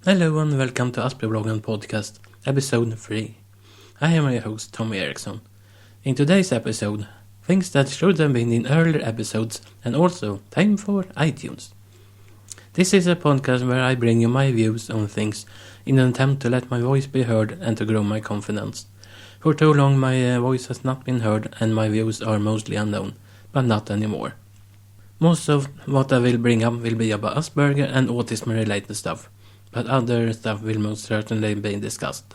Hello and welcome to Aspiebloggen podcast, episode 3. I am your host, Tommy Eriksson. In today's episode, things that should have been in earlier episodes and also time for iTunes. This is a podcast where I bring you my views on things in an attempt to let my voice be heard and to grow my confidence. For too long my voice has not been heard and my views are mostly unknown, but not anymore. Most of what I will bring up will be about Asperger and autism related stuff. But other stuff will most certainly be discussed.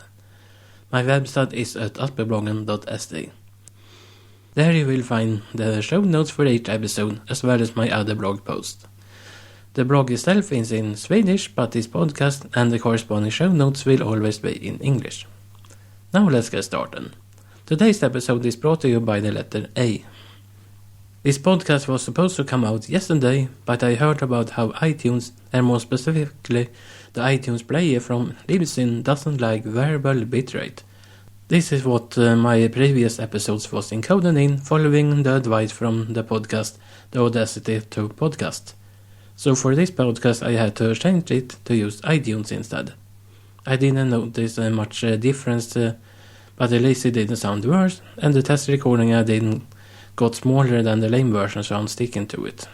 My website is at aspiebloggen.se. There you will find the show notes for each episode as well as my other blog posts. The blog itself is in Swedish, but this podcast and the corresponding show notes will always be in English. Now let's get started. Today's episode is brought to you by the letter A. This podcast was supposed to come out yesterday, but I heard about how iTunes, and more specifically the iTunes player from Libsyn, doesn't like variable bitrate. This is what my previous episodes was encoded in, following the advice from the podcast, the Audacity to podcast. So for this podcast I had to change it to use iTunes instead. I didn't notice much difference, but at least it didn't sound worse, and the test recording I did got smaller than the lame version, so I'm sticking to it.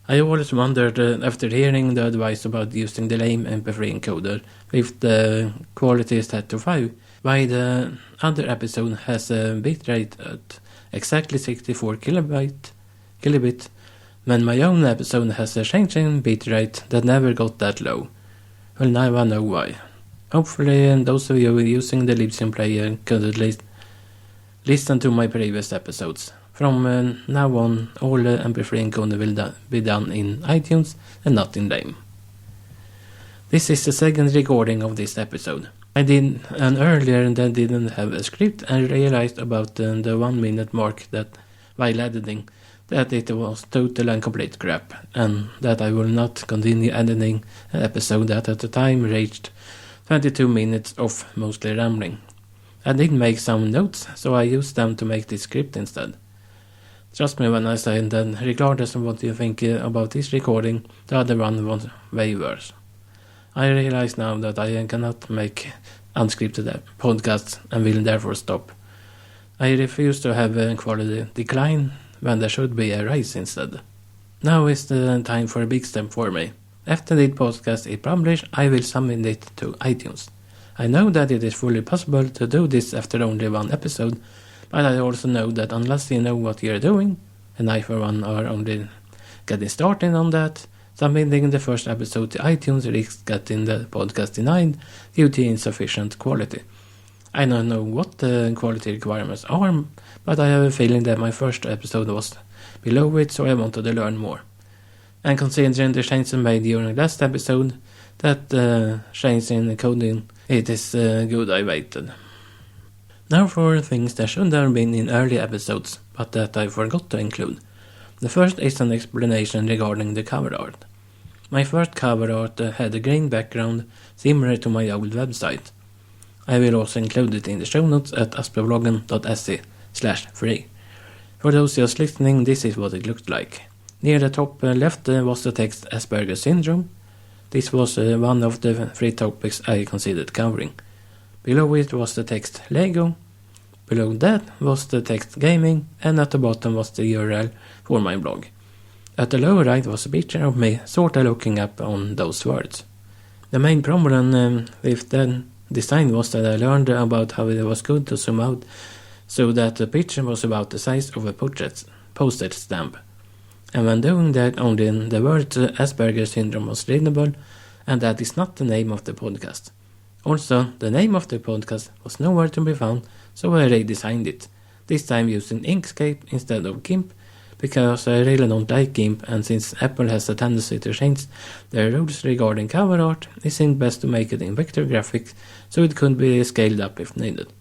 I always wondered, after hearing the advice about using the lame MP3 encoder with the quality set to 5, why the other episode has a bitrate at exactly 64 kilobit, when my own episode has a changing bitrate that never got that low. Well, now I know why. Hopefully those of you using the Libsyn player could at least listen to my previous episodes. From now on, all the MP3 encoder will be done in iTunes and not in lame. This is the second recording of this episode. I did an earlier that didn't have a script and realized about the 1 minute mark that while editing that it was total and complete crap, and that I will not continue editing an episode that at the time reached 22 minutes of mostly rambling. I did make some notes, so I used them to make this script instead. Trust me when I say that regardless of what you think about this recording, the other one was way worse. I realize now that I cannot make unscripted podcasts and will therefore stop. I refuse to have a quality decline when there should be a rise instead. Now is the time for a big step for me. After this podcast is published, I will submit it to iTunes. I know that it is fully possible to do this after only one episode, but I also know that unless you know what you're doing, and I for one are only getting started on that, submitting the first episode to iTunes risks getting the podcast denied due to insufficient quality. I don't know what the quality requirements are, but I have a feeling that my first episode was below it, so I wanted to learn more. And considering the changes made during last episode, that change in coding, it is good I waited. Now for things that should have been in early episodes, but that I forgot to include. The first is an explanation regarding the cover art. My first cover art had a green background similar to my old website. I will also include it in the show notes at aspiebloggen.se/3. For those just listening, this is what it looked like. Near the top left was the text Asperger syndrome. This was one of the 3 topics I considered covering. Below it was the text Lego. Below that was the text gaming, and at the bottom was the URL for my blog. At the lower right was a picture of me sorta looking up on those words. The main problem with that design was that I learned about how it was good to zoom out so that the picture was about the size of a postage stamp. And when doing that, only the word Asperger syndrome was readable, and that is not the name of the podcast. Also, the name of the podcast was nowhere to be found, so I redesigned it, this time using Inkscape instead of GIMP, because I really don't like GIMP, and since Apple has a tendency to change their rules regarding cover art, it seemed best to make it in vector graphics, so it could be scaled up if needed.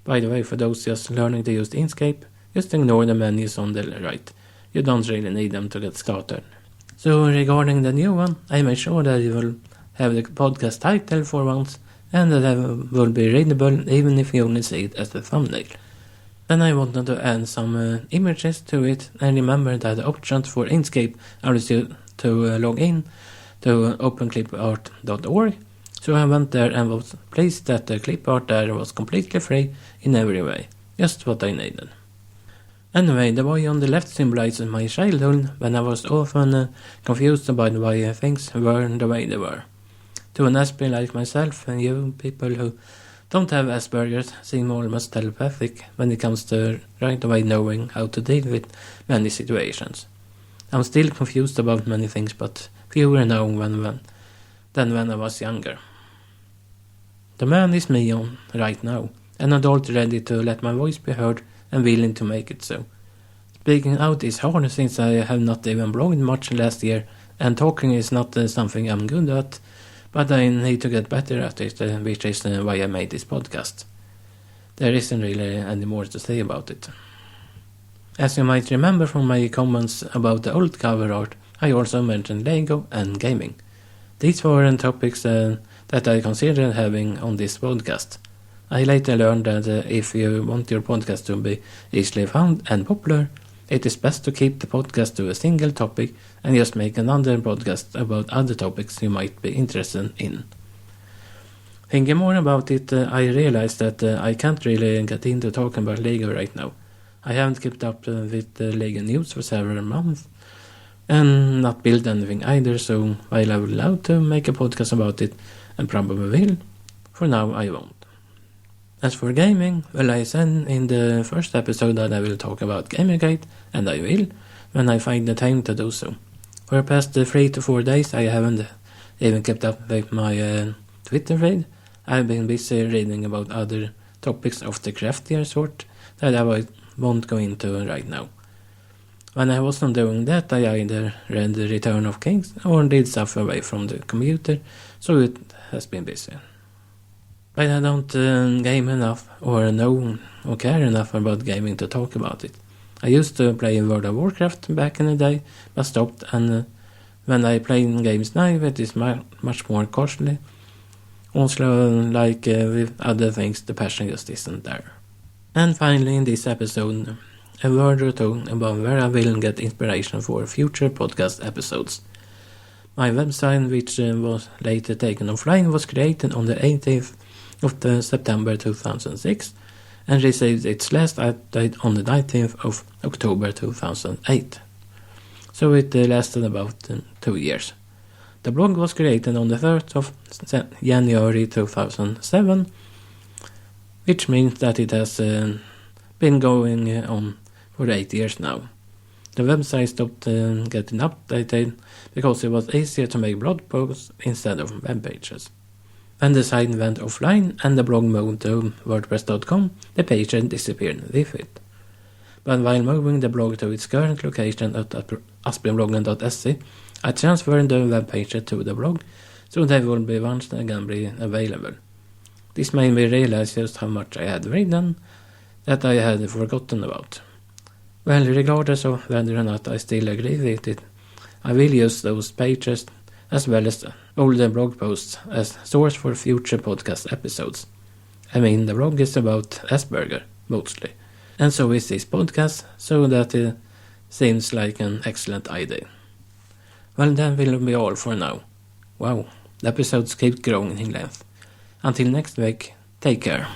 By the way, for those just learning to use Inkscape, just ignore the menus on the right. You don't really need them to get started. So regarding the new one, I made sure that you will have the podcast title for once, and that it will be readable even if you only see it as the thumbnail. Then I wanted to add some images to it, and remember that the options for Inkscape allows you to log in to openclipart.org, so I went there and was pleased that the clip art there was completely free in every way, just what I needed. Anyway, the boy on the left symbolizes my childhood when I was often confused about why things were the way they were. To an Aspie like myself and you, people who don't have Asperger's seem almost telepathic when it comes to right away knowing how to deal with many situations. I'm still confused about many things, but fewer now than when I was younger. The man is me on right now, an adult ready to let my voice be heard and willing to make it so. Speaking out is hard since I have not even blogged much last year, and talking is not something I'm good at, but I need to get better at it, which is why I made this podcast. There isn't really any more to say about it. As you might remember from my comments about the old cover art, I also mentioned Lego and gaming. These were topics that I considered having on this podcast. I later learned that if you want your podcast to be easily found and popular, it is best to keep the podcast to a single topic and just make another podcast about other topics you might be interested in. Thinking more about it, I realized that I can't really get into talking about Lego right now. I haven't kept up with the Lego news for several months and not built anything either, so while I would love to make a podcast about it, and probably will, for now I won't. As for gaming, well, I said in the first episode that I will talk about Gamergate, and I will, when I find the time to do so. For the past 3 to 4 days I haven't even kept up with my Twitter feed. I've been busy reading about other topics of the craftier sort that I won't go into right now. When I wasn't doing that, I either read The Return of Kings or did stuff away from the computer, so it has been busy. But I don't game enough or know or care enough about gaming to talk about it. I used to play World of Warcraft back in the day, but stopped, and when I play games now it is much more costly. Also, like with other things, the passion just isn't there. And finally, in this episode, a word or two about where I will get inspiration for future podcast episodes. My website, which was later taken offline, was created on the 18th of September 2006 and received its last update on the 19th of October 2008. So it lasted about 2 years. The blog was created on the 3rd of January 2007, which means that it has been going on for 8 years now. The website stopped getting updated because it was easier to make blog posts instead of web pages. When the site went offline and the blog moved to WordPress.com, the page disappeared with it. But while moving the blog to its current location at Aspiebloggen.se, I transferred the web page to the blog, so they will be once again be available. This made me realize just how much I had written that I had forgotten about. Well, regardless of whether or not I still agree with it, I will use those pages as well as older blog posts as source for future podcast episodes. I mean, the blog is about Asperger, mostly, and so is this podcast, so that it seems like an excellent idea. Well, that will be all for now. Wow, the episodes keep growing in length. Until next week, take care.